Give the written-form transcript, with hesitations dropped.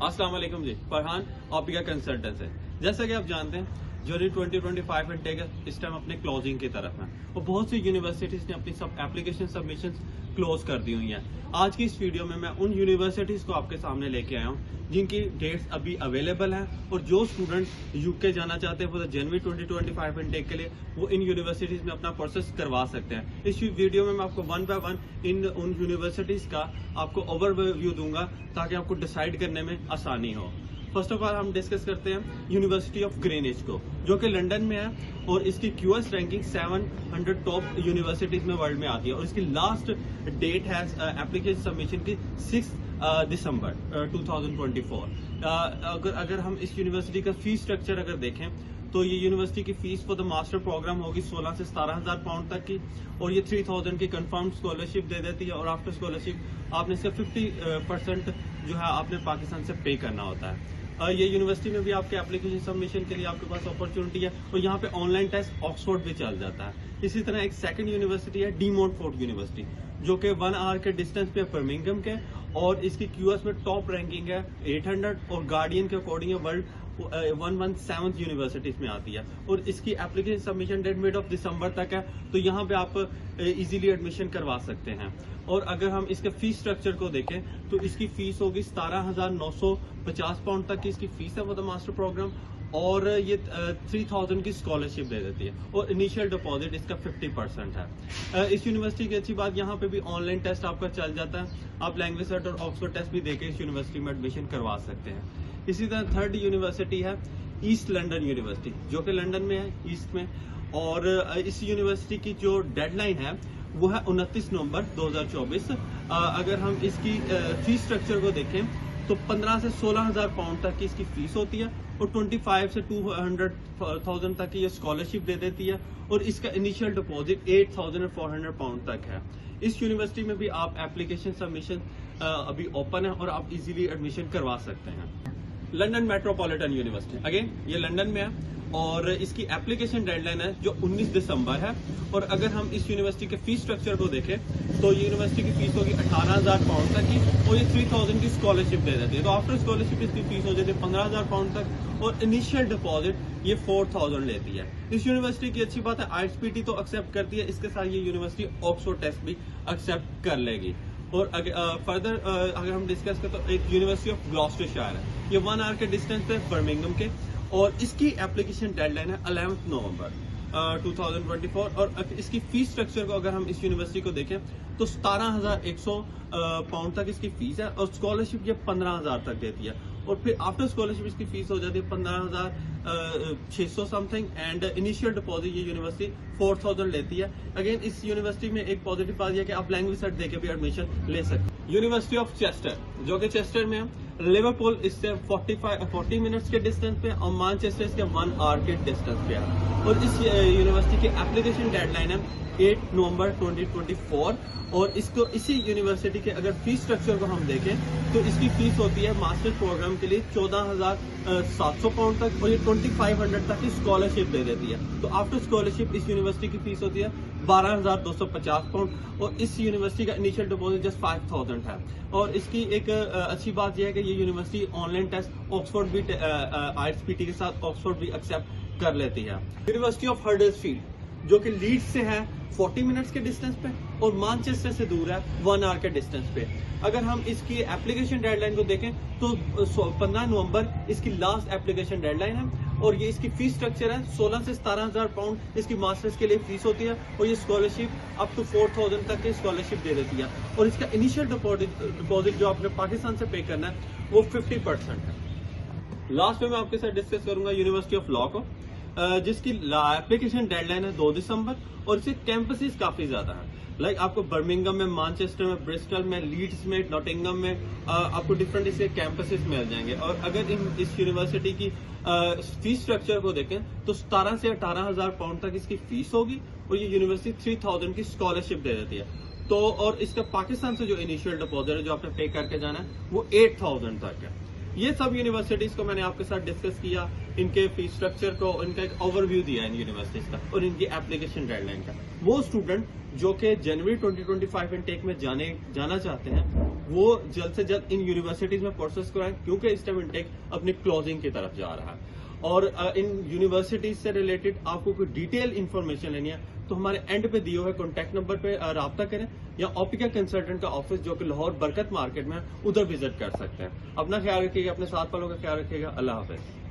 अस्सलाम वालेकुम जी, फरहान ऑप्टिका कंसल्टेंट है। जैसा कि आप जानते हैं जनवरी 2025 इनटेक इस टाइम अपने क्लोजिंग की तरफ है और बहुत सी यूनिवर्सिटीज ने अपनी सब एप्लीकेशन सबमिशन क्लोज कर दी हुई हैं। आज की इस वीडियो में मैं उन यूनिवर्सिटीज को आपके सामने लेके आया हूँ जिनकी डेट्स अभी अवेलेबल हैं और जो स्टूडेंट यूके जाना चाहते हैं वो जनवरी 2025 इनटेक के लिए वो इन यूनिवर्सिटीज में अपना प्रोसेस करवा सकते हैं। इस वीडियो में मैं आपको वन बाय वन इन उन यूनिवर्सिटीज का आपको ओवरव्यू दूंगा ताकि आपको डिसाइड करने में आसानी हो। फर्स्ट ऑफ ऑल हम डिस्कस करते हैं यूनिवर्सिटी ऑफ ग्रीनिच को, जो कि लंदन में है और इसकी क्यूएस रैंकिंग 700 टॉप यूनिवर्सिटीज में वर्ल्ड में आती है और इसकी लास्ट डेट है एप्लीकेशन सबमिशन की 6 दिसंबर 2024। अगर हम इस यूनिवर्सिटी का फीस स्ट्रक्चर अगर देखें तो ये यूनिवर्सिटी की fees for the master program होगी 16 से 17,000 पाउंड तक की और ये 3,000 की कंफर्म स्कॉलरशिप दे देती है और आफ्टर स्कॉलरशिप आपने इसका 50% जो है आपने पाकिस्तान से पे करना होता है। ये यूनिवर्सिटी में भी आपके एप्लीकेशन सबमिशन के लिए आपके पास अपॉर्चुनिटी है और यहाँ पे ऑनलाइन टेस्ट ऑक्सफोर्ड भी चल जाता है। इसी तरह एक सेकंड यूनिवर्सिटी है डी मोंटफोर्ट यूनिवर्सिटी, जो कि 1 आवर के डिस्टेंस पे बर्मिंघम के और इसकी क्यूएस में टॉप रैंकिंग है 800 और गार्डियन के अकॉर्डिंग है वर्ल्ड 117th यूनिवर्सिटीज में आती है और इसकी application submission date mid of दिसंबर तक है, तो यहाँ पे आप इजीली एडमिशन करवा सकते हैं। और अगर हम इसके फीस स्ट्रक्चर को देखें तो इसकी फीस होगी 17,950 पाउंड तक की इसकी फीस है वो द मास्टर प्रोग्राम और ये 3,000 की स्कॉलरशिप दे देती है और इनिशियल डिपॉजिट इसका 50% है। इस यूनिवर्सिटी की अच्छी बात यहाँ पे भी ऑनलाइन टेस्ट आपका चल जाता है, आप लैंग्वेज सेट और ऑक्सफोर्ड टेस्ट भी देके इस यूनिवर्सिटी में एडमिशन करवा सकते हैं। इसी तरह थर्ड यूनिवर्सिटी है ईस्ट लंदन यूनिवर्सिटी, जो कि लंदन में है ईस्ट में, और इस यूनिवर्सिटी की जो डेडलाइन है वो है 29 नवंबर 2024। अगर हम इसकी फीस स्ट्रक्चर को देखें तो 15 से 16,000 पाउंड तक की इसकी फीस होती है और 25 से 200,000 तक की ये स्कॉलरशिप दे देती है और इसका इनिशियल डिपॉजिट 8,400 पाउंड तक है। इस यूनिवर्सिटी में भी आप एप्लीकेशन सबमिशन अभी ओपन है और आप इजीली एडमिशन करवा सकते हैं। लंदन मेट्रोपॉलिटन यूनिवर्सिटी, अगेन ये लंदन में है और इसकी एप्लीकेशन डेडलाइन है जो 19 दिसंबर है और अगर हम इस यूनिवर्सिटी के फीस स्ट्रक्चर को देखें तो ये यूनिवर्सिटी की फीस होगी 18,000 पाउंड तक की और ये 3,000 की स्कॉलरशिप दे देती है, तो आफ्टर स्कॉलरशिप इसकी फीस हो जाती है 15,000 पाउंड तक और इनिशियल डिपॉजिट ये 4,000 लेती है। इस यूनिवर्सिटी की अच्छी बात है आईएलटीएस तो एक्सेप्ट करती है, इसके साथ ये यूनिवर्सिटी ऑक्सफोर्ड टेस्ट भी एक्सेप्ट कर लेगी। और फर्दर अगर हम डिस्कस करें तो एक यूनिवर्सिटी ऑफ ग्लॉस्टरशायर है, ये 1 आवर के डिस्टेंस पे बर्मिंघम के और इसकी एप्लीकेशन डेडलाइन है 11 नवंबर 2024 और इसकी फीस स्ट्रक्चर को अगर हम इस यूनिवर्सिटी को देखें तो 17,100 पाउंड तक इसकी फीस है और स्कॉलरशिप ये 15,000 तक देती है और फिर आफ्टर स्कॉलरशिप इसकी फीस हो जाती है 15,600 समथिंग एंड इनिशियल डिपॉजिट ये यूनिवर्सिटी 4,000 लेती है। अगेन इस यूनिवर्सिटी में एक पॉजिटिव बात यह कि आप लैंग्वेज सेट देके भी एडमिशन ले सकते हैं। यूनिवर्सिटी ऑफ चेस्टर, जो कि चेस्टर में है, लिवरपूल इससे 40 मिनट्स के डिस्टेंस पे और मैनचेस्टर इसके 1 आवर के डिस्टेंस पे है और इस यूनिवर्सिटी की एप्लीकेशन डेडलाइन है 8 नवंबर 2024 और इसको इसी यूनिवर्सिटी के अगर फीस स्ट्रक्चर को हम देखें तो इसकी फीस होती है मास्टर प्रोग्राम के लिए 14,700 पाउंड तक और ये 2,500 तक की स्कॉलरशिप दे देती है, तो आफ्टर स्कॉलरशिप इस यूनिवर्सिटी की फीस होती है 12,250 पाउंड और इस यूनिवर्सिटी का इनिशियल डिपॉजिट जस्ट 5,000 है। और इसकी एक अच्छी बात यह है कि ये यूनिवर्सिटी ऑनलाइन टेस्ट ऑक्सफोर्ड भी आईएलटीएस के साथ ऑक्सफोर्ड भी एक्सेप्ट कर लेती है। यूनिवर्सिटी ऑफ हडर्सफील्ड, जो कि लीड्स से है 40 मिनट्स के डिस्टेंस पे और मैनचेस्टर से दूर है 1 आवर के डिस्टेंस पे। अगर हम इसकी एप्लीकेशन डेडलाइन को देखें तो 15 नवंबर इसकी लास्ट एप्लीकेशन डेडलाइन है और ये इसकी फीस स्ट्रक्चर है 16 से 17,000 पाउंड इसकी मास्टर्स के लिए फीस होती है और ये स्कॉलरशिप अप टू 4,000 तक की स्कॉलरशिप दे देती है और इसका इनिशियल डिपॉजिट जो आपने पाकिस्तान से पे करना है वो 50% है। लास्ट में मैं आपके साथ डिस्कस करूंगा यूनिवर्सिटी ऑफ लॉ को, जिसकी एप्लीकेशन डेडलाइन है 2 दिसंबर और इसके कैंपसेस काफी ज्यादा है। लाइक आपको बर्मिंघम में, मैनचेस्टर में, ब्रिस्टल में, लीड्स में, नॉटिंघम में आपको डिफरेंट इसके कैंपसेस मिल जाएंगे और अगर इस यूनिवर्सिटी की फीस स्ट्रक्चर को देखें तो 17 से 18,000 पाउंड तक इसकी फीस होगी और ये यूनिवर्सिटी 3,000 की स्कॉलरशिप दे देती है, तो और इसका पाकिस्तान से जो इनिशियल डिपॉजिट है जो आपने पे करके जाना है वो 8,000 तक है। ये सब यूनिवर्सिटीज को मैंने आपके साथ डिस्कस किया, इनके फीस स्ट्रक्चर को, इनका एक ओवरव्यू दिया इन यूनिवर्सिटीज का और इनकी एप्लीकेशन डेडलाइन का। वो स्टूडेंट जो कि जनवरी 2025 इनटेक में जाना चाहते हैं, वो जल्द से जल्द इन यूनिवर्सिटीज में प्रोसेस कराएं, क्योंकि इस टाइम इनटेक अपनी क्लोजिंग की तरफ जा रहा है। और इन यूनिवर्सिटीज से रिलेटेड आपको कोई डिटेल इंफॉर्मेशन लेनी है तो हमारे एंड पे दिए हुए कॉन्टैक्ट नंबर पे राब्ता करें, या ओपिका कंसल्टेंट का ऑफिस जो कि लाहौर बरकत मार्केट में है, उधर विजिट कर सकते हैं। अपना ख्याल रखिएगा, अपने साथ वालों का ख्याल रखिएगा। अल्लाह हाफिज।